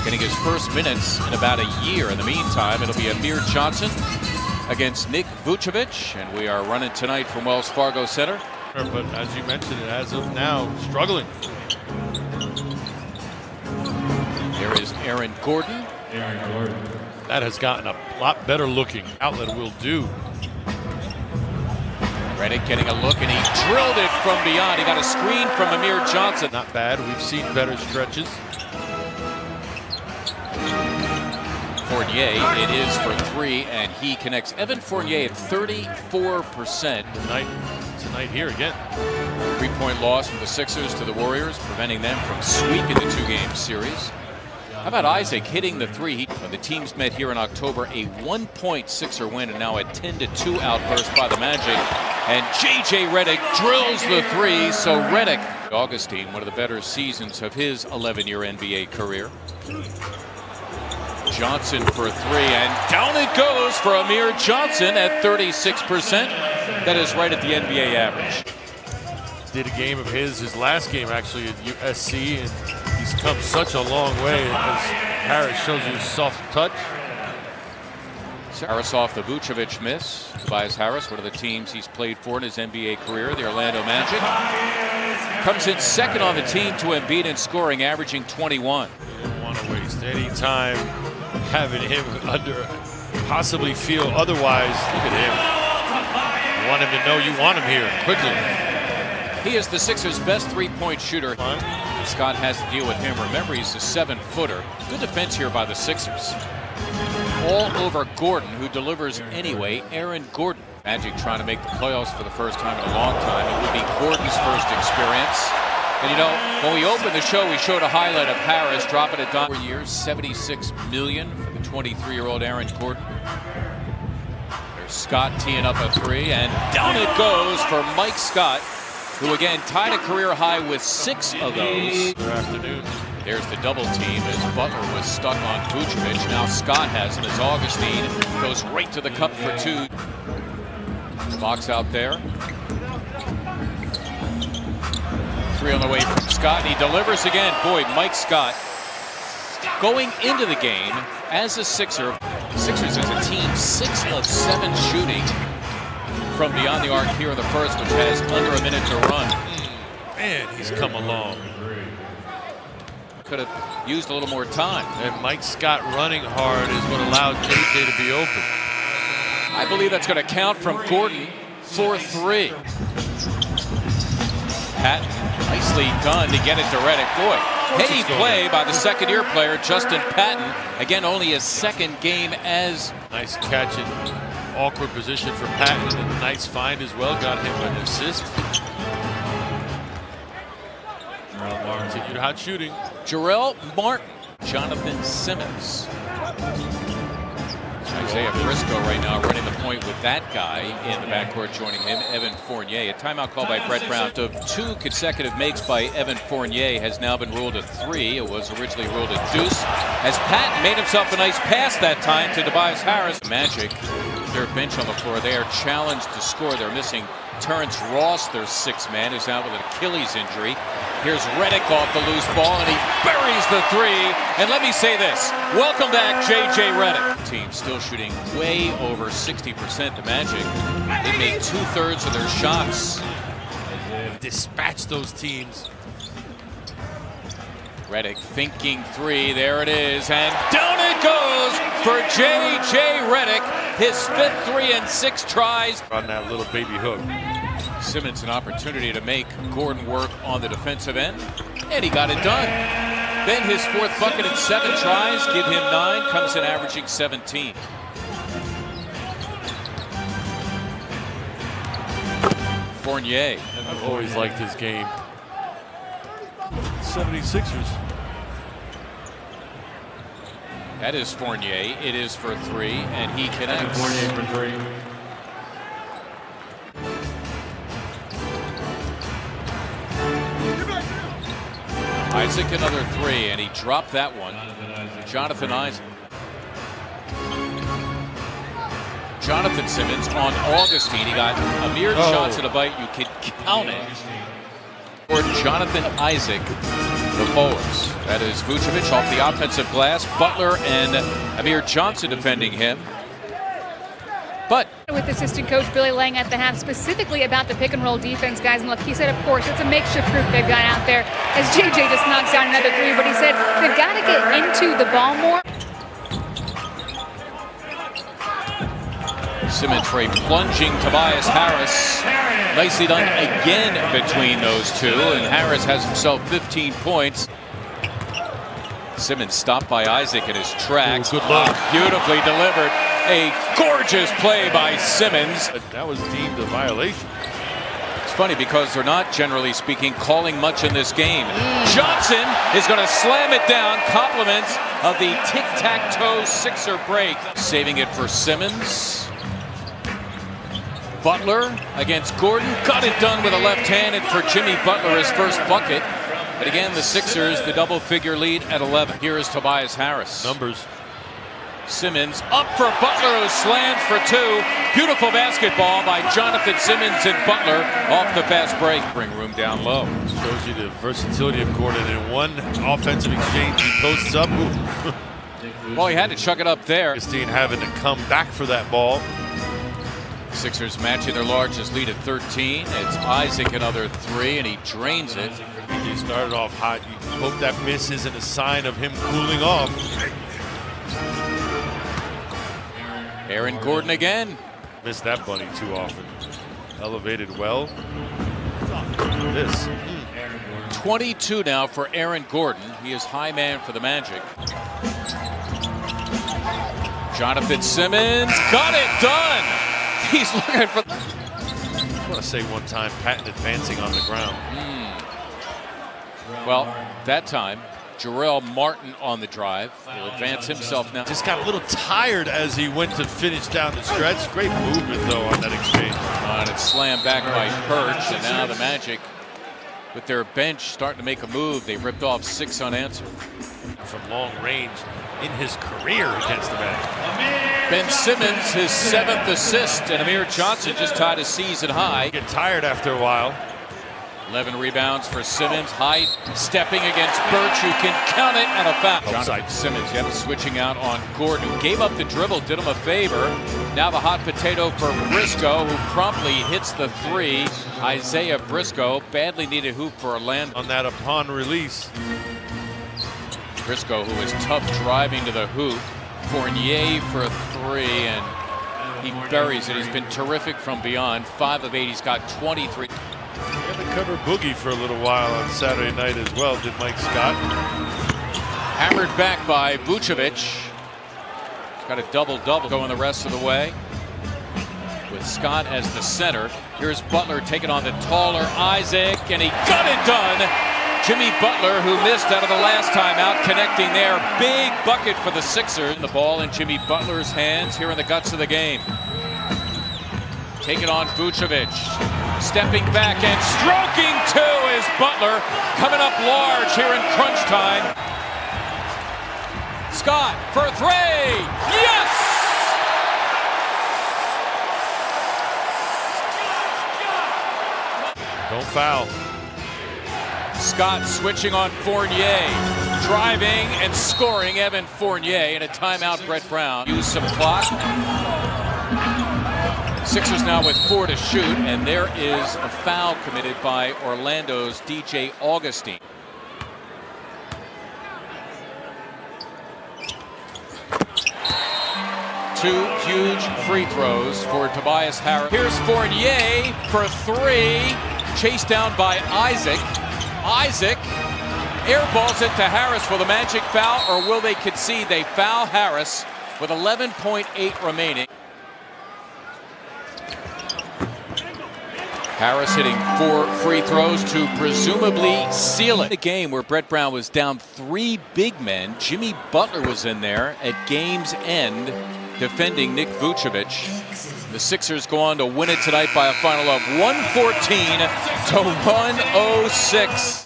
getting his first minutes in about a year. In the meantime, it'll be Amir Johnson against Nick Vucevic, and we are running tonight from Wells Fargo Center. But as you mentioned, as of now, struggling. There is Aaron Gordon. That has gotten a lot better looking. Outlet will do. Redick getting a look, and he drilled it from beyond. He got a screen from Amir Johnson. Not bad. We've seen better stretches. Fournier, it is for three, and he connects. Evan Fournier at 34%. Tonight here again. 3-point loss from the Sixers to the Warriors, preventing them from sweeping the two-game series. How about Isaac hitting the three? When the teams met here in October, a 1-point Sixer win, and now a 10-2 outburst by the Magic. And J.J. Redick drills the three, so Redick. Augustine, one of the better seasons of his 11-year NBA career. Johnson for three, and down it goes for Amir Johnson at 36%. That is right at the NBA average. Did a game of his last game actually at USC, and he's come such a long way as Harris shows you soft touch. Harris off the Vucevic miss. Tobias Harris, one of the teams he's played for in his NBA career, the Orlando Magic. Comes in second on the team to Embiid in scoring, averaging 21. You don't want to waste any time having him under, possibly feel otherwise. Look at him. You want him to know you want him here quickly. He is the Sixers' best three-point shooter. Scott has to deal with him. Remember, he's a 7-footer. Good defense here by the Sixers. All over Gordon, who delivers anyway. Aaron Gordon. Magic trying to make the playoffs for the first time in a long time. It would be Gordon's first experience. And you know, when we opened the show, we showed a highlight of Harris dropping a dime for years, $76 million for the 23-year-old Aaron Gordon. There's Scott teeing up a three, and down it goes for Mike Scott, who again tied a career high with 6 of those. Good afternoon. There's the double team as Butler was stuck on Vucevic. Now Scott has him as Augustine goes right to the cup for two. Box out there. Three on the way from Scott, and he delivers again. Boy, Mike Scott going into the game as a Sixer. Sixers as a team 6 of 7 shooting from beyond the arc here in the first, which has under a minute to run. Man, he's come along. Could have used a little more time. And Mike Scott running hard is what allowed JJ to be open. I believe that's going to count from Gordon for 3. Patton, nicely done to get it to Redick. Boy, heady play by the second-year player, Justin Patton. Again, only his second game as... Nice catch in awkward position for Patton, and a nice find as well. Got him an assist. Continued hot shooting. Jarrell Martin, Jonathan Simmons. Isaiah Briscoe right now running the point with that guy in the backcourt, joining him, Evan Fournier. A timeout call by Brett Brown. Of 2 consecutive makes by Evan Fournier has now been ruled a 3. It was originally ruled a deuce. As Patton made himself a nice pass that time to Tobias Harris. Magic, their bench on the floor, they are challenged to score. They're missing Terrence Ross, their 6th man, who's out with an Achilles injury. Here's Redick off the loose ball, and he buries the 3. And let me say this, welcome back, J.J. Redick. Team still shooting way over 60%. The Magic, they made 2/3 of their shots. Dispatch those teams. Redick thinking 3, there it is, and down it goes for J.J. Redick. His 5th 3 in 6 tries. On that little baby hook. Simmons an opportunity to make Gordon work on the defensive end, and he got it done. Then his 4th bucket in 7 tries, give him 9, comes in averaging 17. Fournier. I've always liked his game. 76ers. That is Fournier. It is for 3, and he connects. Fournier for 3. Isaac another 3, and he dropped that one. Jonathan Isaac. Jonathan Simmons on Augustine. He got a mere shots at a bite. You can count it. Or Jonathan Isaac the forwards. That is Vucevic off the offensive glass. Butler and Amir Johnson defending him. But with assistant coach Billy Lang at the half, specifically about the pick and roll defense, guys. And look, he said, of course, it's a makeshift group they've got out there as JJ just knocks down another three. But he said they've got to get into the ball more. Simmons for a plunging Tobias Harris. Nicely done again between those two, and Harris has himself 15 points. Simmons stopped by Isaac in his tracks. Good look. Beautifully delivered. A gorgeous play by Simmons. That was deemed a violation. It's funny because they're not, generally speaking, calling much in this game. Johnson is going to slam it down. Compliments of the tic-tac-toe Sixer break. Saving it for Simmons. Butler against Gordon. Got it done with a left hand, and for Jimmy Butler, his first bucket. But again, the Sixers, the double-figure lead at 11. Here is Tobias Harris. Numbers. Simmons up for Butler, who slams for two. Beautiful basketball by Jonathan Simmons and Butler off the fast break. Bring room down low. Shows you the versatility of Gordon. In one offensive exchange, he posts up. Well, he had to chuck it up there. Augustine having to come back for that ball. Sixers matching their largest lead at 13. It's Isaac another three, and he drains it. He started off hot. You hope that miss isn't a sign of him cooling off. Aaron Gordon again. Missed that bunny too often. Elevated well. This. 22 now for Aaron Gordon. He is high man for the Magic. Jonathan Simmons got it done. He's looking for. I want to say one time, Patton advancing on the ground. Well, that time, Jarrell Martin on the drive. He'll advance himself now. Just got a little tired as he went to finish down the stretch. Great movement, though, on that exchange. And it's slammed back by Perch, and now the Magic, with their bench, starting to make a move. They ripped off 6 unanswered. From long range in his career against the Magic. Ben Simmons, his 7th assist, and Amir Johnson just tied a season high. Get tired after a while. 11 rebounds for Simmons. Height stepping against Birch, who can count it, and a foul. Jonathan Simmons, yep, switching out on Gordon, who gave up the dribble, did him a favor. Now the hot potato for Briscoe, who promptly hits the three. Isaiah Briscoe, badly needed hoop for Orlando. On that upon release. Briscoe, who is tough driving to the hoop. Fournier for a three, and he buries it. He's been terrific from beyond. 5 of 8. He's got 23. He had to cover Boogie for a little while on Saturday night as well, did Mike Scott. Hammered back by Vucevic. He's got a double-double going the rest of the way. With Scott as the center. Here's Butler taking on the taller Isaac, and he got it done. Jimmy Butler, who missed out of the last time out, connecting there. Big bucket for the Sixers. The ball in Jimmy Butler's hands here in the guts of the game. Taking on Vucevic. Stepping back and stroking two is Butler. Coming up large here in crunch time. Scott for a three. Yes! Don't foul. Scott switching on Fournier, driving and scoring. Evan Fournier, and a timeout. Brett Brown use some clock. Sixers now with 4 to shoot, and there is a foul committed by Orlando's DJ Augustine. Two huge free throws for Tobias Harris. Here's Fournier for a three, chased down by Isaac. Isaac airballs it to Harris for the Magic foul, or will they concede? They foul Harris with 11.8 remaining. Harris hitting 4 free throws to presumably seal it. The game where Brett Brown was down 3 big men. Jimmy Butler was in there at game's end defending Nick Vucevic. The Sixers go on to win it tonight by a final of 114 to 106.